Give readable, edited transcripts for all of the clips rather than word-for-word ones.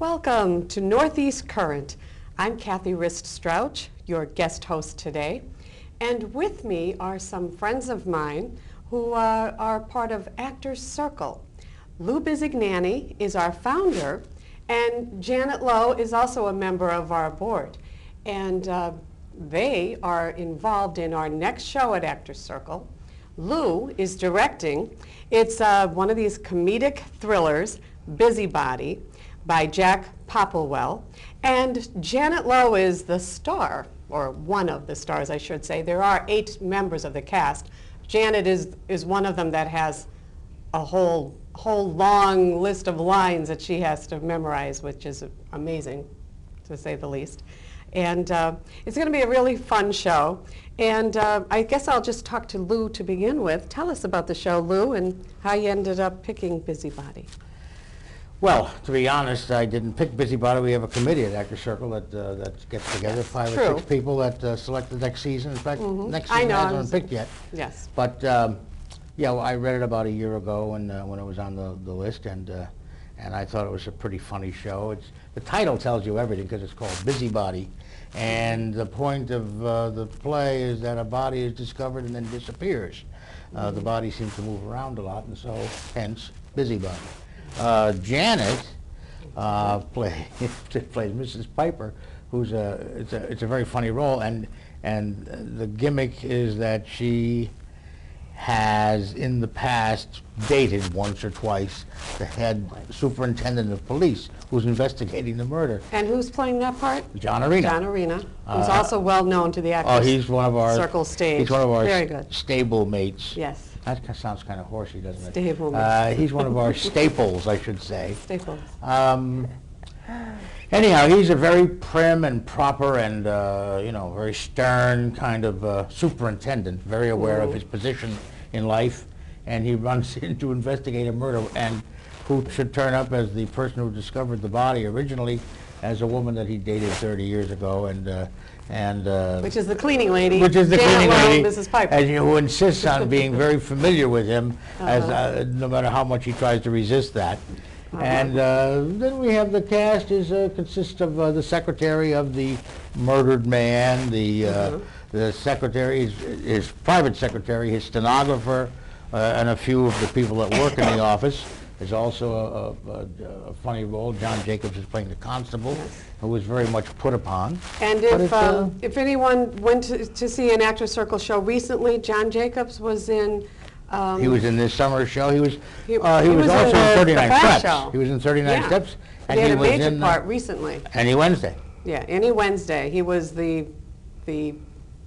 Welcome to Northeast Current. I'm Cathy Rist Strauch, your guest host today. And with me are some friends of mine who are part of Actors Circle. Lou Bisignani is our founder, and Janet Loewe is also a member of our board. And they are involved in our next show at Actors Circle. Lou is directing. It's one of these comedic thrillers, Busybody, by John Popplewell. And Janet Loewe is the star, or one of the stars, I should say. There are 8 members of the cast. Janet is one of them that has a whole long list of lines that she has to memorize, which is amazing, to say the least. And it's going to be a really fun show. And I guess I'll just talk to Lou to begin with. Tell us about the show, Lou, and how you ended up picking Busybody. Well, to be honest, I didn't pick Busybody. We have a committee at Actors Circle that gets together, Yes, 5 true. or 6 people that select the next season. In fact, next I season know, hasn't been picked yet. Yes. But yeah, well, I read it about a year ago when it was on the list, and I thought it was a pretty funny show. The title tells you everything because it's called Busybody, and the point of the play is that a body is discovered and then disappears. The body seems to move around a lot, and so hence Busybody. Janet plays Mrs. Piper, who's it's a very funny role, and the gimmick is that she has in the past dated once or twice the head superintendent of police who's investigating the murder. And who's playing that part? John Arena. John Arena, who's also well known to the Actors he's one of our Circle stage. He's one of our Very good. stable mates. Yes. That sounds kind of horsey, doesn't it? Stable mates. He's one of our staples, I should say. Staples. Anyhow, he's a very prim and proper and very stern kind of superintendent, very aware of his position in life, and he runs in to investigate a murder, and who should turn up as the person who discovered the body originally as a woman that he dated 30 years ago, which is the cleaning lady. Which is the Janet cleaning Loewe, lady, Mrs. Piper. and who insists on being very familiar with him, as no matter how much he tries to resist that. And then we have the cast consists of the secretary of the murdered man, the secretary, his private secretary, his stenographer, and a few of the people that work in the office. There's also a funny role. John Jacobs is playing the constable, who was very much put upon. And if anyone went to see an Actors Circle show recently, John Jacobs was in. He was in this summer show. He was also in in 39 Steps. Show. He was in 39 Steps. And he had a major part recently. Any Wednesday. Yeah, Any Wednesday. He was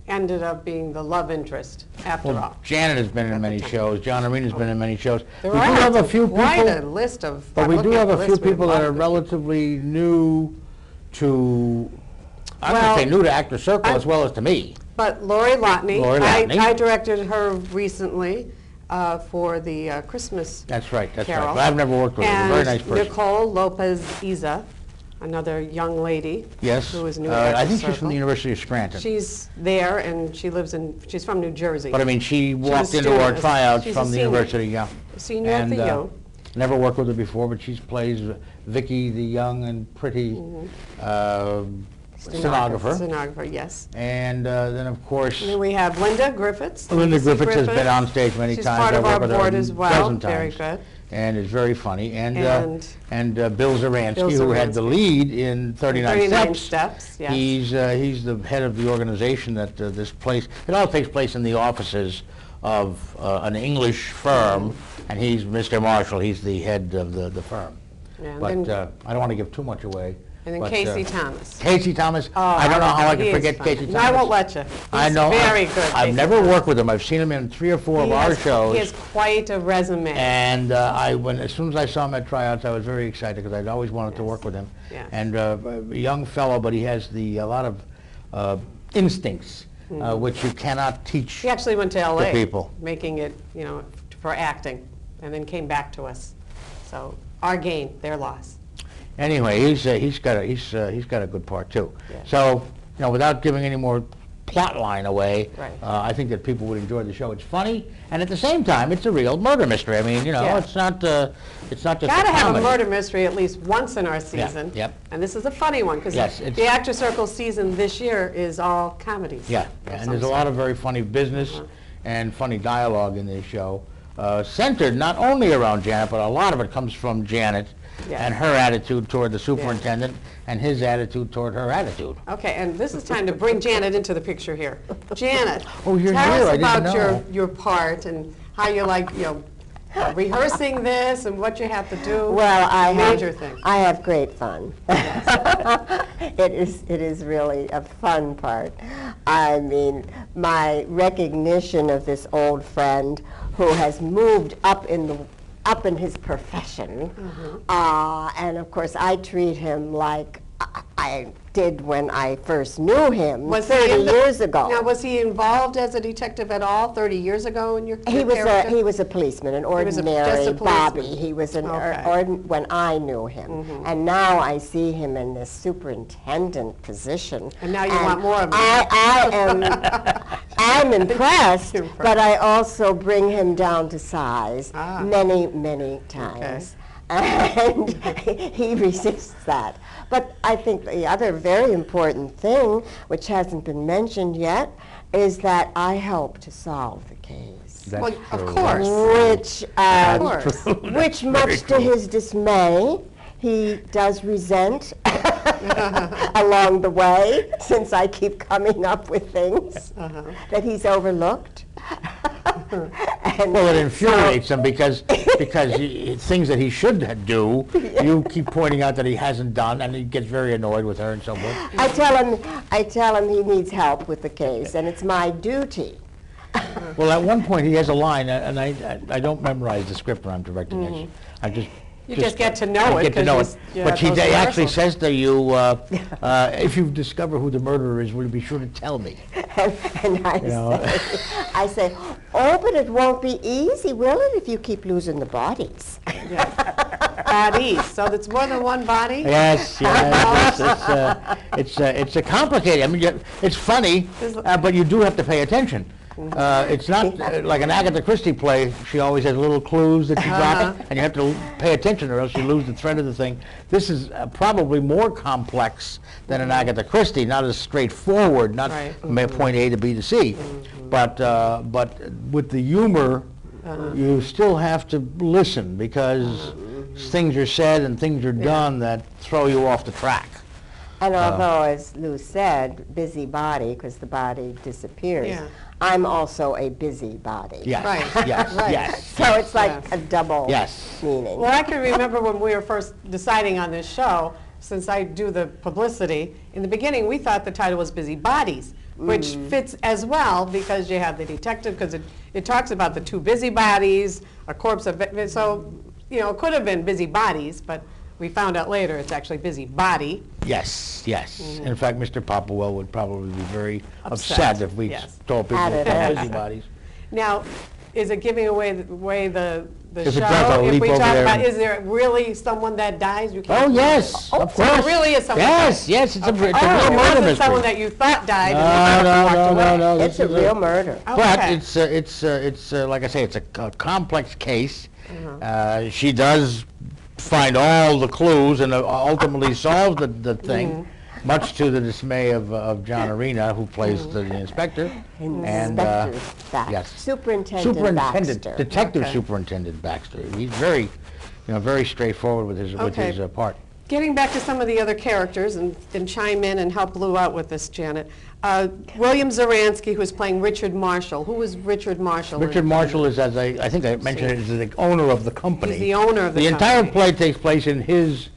ended up being the love interest after all. Janet has been in many shows. John Arena's been in many shows. There we do have a few quite people, a list of. but we do have a few people that are relatively new to. I'm going to say new to Actors Circle as well as to me. But Lori Lotney, Lotney. I directed her recently for the Christmas That's right. Carol. But I've never worked with her. And A very nice person. Nicole Lopez-Iza, another young lady. Yes. Who is new to I think she's Circle. from the University of Scranton. She's there, and she's from New Jersey. But I mean, she walked into our tryouts from the university. Yeah. Senior at the U. Never worked with her before, but she plays Vicky, the young and pretty stenographer. Stenographer, yes. And then, of course, And then we have Linda Griffiths. Linda Griffiths has been on stage many She's times. part of I've our worked with her board a as well. dozen Very times. good. And is very funny. And Bill Zaransky, Bill who had the Zaransky. lead in 39 Steps. Yes. He's the head of the organization that this place. It all takes place in the offices of an English firm, and he's Mr. Marshall. He's the head of the firm. Yeah, But I don't want to give too much away. And then Casey Thomas. Casey Thomas. I don't know how I can forget Casey Thomas. No, I won't let you. I know. Very good. I've never worked with him. I've seen him in 3 or 4 of our shows. He has quite a resume. And as soon as I saw him at tryouts, I was very excited because I'd always wanted to work with him. Yeah. And a young fellow, but he has a lot of instincts, which you cannot teach. He actually went to L.A. to people. Making it, for acting, and then came back to us. So our gain, their loss. Anyway, he's got a good part too. Yeah. So without giving any more plot line away, Right. I think that people would enjoy the show. It's funny, and at the same time, it's a real murder mystery. I mean, you know, Yeah. it's not just Gotta a have a comedy. murder mystery at least once in our season. yep. And this is a funny one, because Yes, it's- the Actor Circle season this year is all comedies. Yeah, of and some there's a sort. lot of very funny business Uh-huh. and funny dialogue in this show, centered not only around Janet, but a lot of it comes from Janet Yes. and her attitude toward the superintendent and his attitude toward her attitude. Okay, and this is time to bring Janet into the picture here. Janet, Oh, you're tell here. us I didn't about know. your part and how you like, you know, rehearsing this and what you have to do. Well, Major thing. I have great fun. It is really a fun part. I mean, my recognition of this old friend who has moved up in his profession, and of course I treat him like I did when I first knew him Was he 30 in the- years ago. Now, was he involved as a detective at all 30 years ago in your He was character? he was a policeman, an was just a ordinary Bobby. policeman. He was an Okay. when I knew him, and now I see him in this superintendent position. And now you want more of him. I'm impressed, You're impressed. but I also bring him down to size Ah. many times. And he resists that. But I think the other very important thing, which hasn't been mentioned yet, is that I help to solve the case. That's Well, of true. course. Which, Of course. which much to his dismay, he does resent along the way, since I keep coming up with things that he's overlooked. And Well, it infuriates him because things that he should do, you keep pointing out that he hasn't done, and he gets very annoyed with her and so forth. I tell him he needs help with the case, and it's my duty. Well, at one point, he has a line, and I don't memorize the script when I'm directing this. I just... You just get to know I it get to 'cause know you it. s- you But have he those actually rehearsals. says to you, if you discover who the murderer is, will you be sure to tell me? And know. I say, oh, but it won't be easy, will it, if you keep losing the bodies? Bodies, so it's more than one body? Yes, it's a complicated. I mean, it's funny, but you do have to pay attention. It's not like an Agatha Christie play. She always has little clues that she drops, and you have to pay attention, or else you lose the thread of the thing. This is probably more complex than an Agatha Christie. Not as straightforward. Not Right. point A to B to C, but with the humor, you still have to listen because things are said and things are done that throw you off the track. And although, as Lou said, busybody, because the body disappears, Yeah. I'm also a busybody. Yes, Right, yes, right. yes. So it's like Yes. a double Yes. meaning. Well, I can remember when we were first deciding on this show, since I do the publicity, in the beginning we thought the title was Busybodies, which fits as well because you have the detective, because it talks about the two busybodies, a corpse of, so, you know, it could have been Busybodies, but we found out later it's actually Busybody. Yes, yes. In fact, Mr. Popplewell would probably be very Upset, upset if we yes. told people Added about it. busybodies. Now, is it giving away the If it show? does, I'll If leap we over talk there about, and- is there really someone that dies? You can't Oh, prove yes, it. of So course. it really is someone. Yes, yes, it's a real it murder wasn't mystery. someone that you thought died No, and then walked away. no. It's a real murder. But Okay. it's like I say, it's a complex case. She does find all the clues and ultimately solves the thing, much to the dismay of John Arena, who plays the inspector. And, Inspector Baxter. yes. Superintendent Baxter. Detective Okay. Superintendent Baxter. He's very, very straightforward with his Okay. part. Getting back to some of the other characters and chime in and help Lou out with this, Janet. William Zaransky, who is playing Richard Marshall. Who was Richard Marshall? Richard Marshall is, as I think I mentioned, is the owner of the company. He's the owner of the entire company. play takes place in his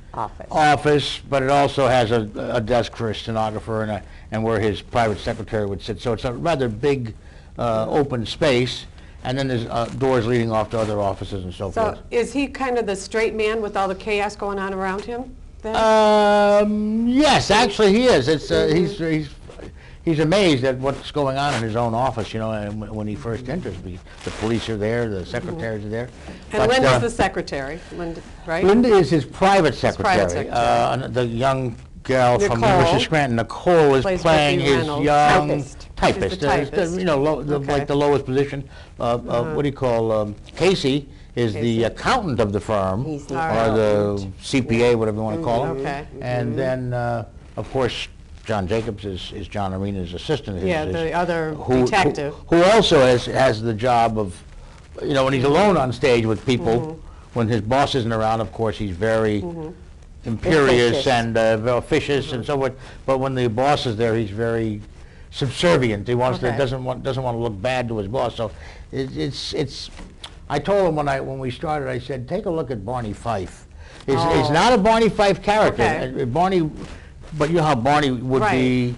Office. but it also has a desk for a stenographer and where his private secretary would sit. So it's a rather big open space, and then there's doors leading off to other offices and so So forth. is he kind of the straight man with all the chaos going on around him then? Yes, actually he is. It's he's amazed at what's going on in his own office, and when he first enters. The police are there, the secretaries are there. And But, Linda's the secretary, Linda, right? Linda is his private secretary. secretary. The young gal from Nicole. Mr. Scranton, Nicole, is Plays playing Becky his Reynolds. young Typist. Typist. typist. You know, Okay. like the lowest position. What do you call, Casey is Casey. the accountant of the firm, He's the or the CPA, whatever you want to call him. Okay. And then, of course, John Jacobs is John Arena's assistant. Yeah, the other who detective. Who also has the job of, you know, when he's alone on stage with people, when his boss isn't around, of course, he's very imperious Officious. and very officious and so forth. But when the boss is there, he's very subservient. He wants to Okay. doesn't want to look bad to his boss. So it's. I told him when we started, I said, take a look at Barney Fife. He's not a Barney Fife character. Okay. Barney, but you know how Barney would Right. be,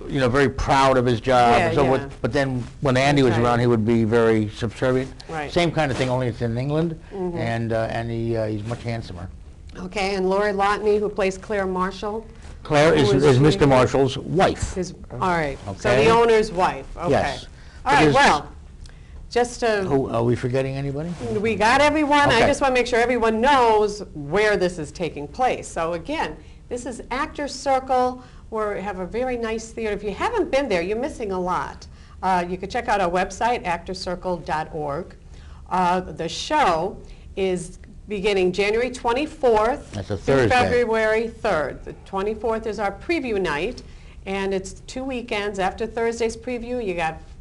you know, very proud of his job Yeah, and so yeah. forth. But then when Andy was Right. around, he would be very subservient. Right. Same kind of thing, only it's in England, and he's much handsomer. Okay, and Lori Lotney, who plays Claire Marshall. Claire Who is is she? Mr. Marshall's wife. All right, so Okay. the owner's wife, okay. Yes. All right, Because- well, just to, Who, are we forgetting anybody? we got everyone. I Okay. just want to make sure everyone knows where this is taking place. So again, this is Actors Circle. We have a very nice theater. If you haven't been there, you're missing a lot. You can check out our website, actorcircle.org. The show is beginning January 24th That's a through Thursday. February 3rd. The 24th is our preview night, and it's 2 weekends. After Thursday's preview,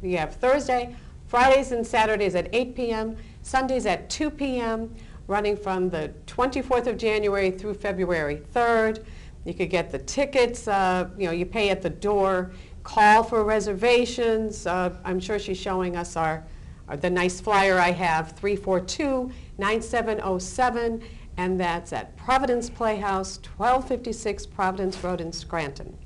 you have Thursday, Fridays and Saturdays at 8 p.m., Sundays at 2 p.m., running from the 24th of January through February 3rd. You could get the tickets, you know, you pay at the door, call for reservations. I'm sure she's showing us the nice flyer I have, 342-9707, and that's at Providence Playhouse, 1256 Providence Road in Scranton.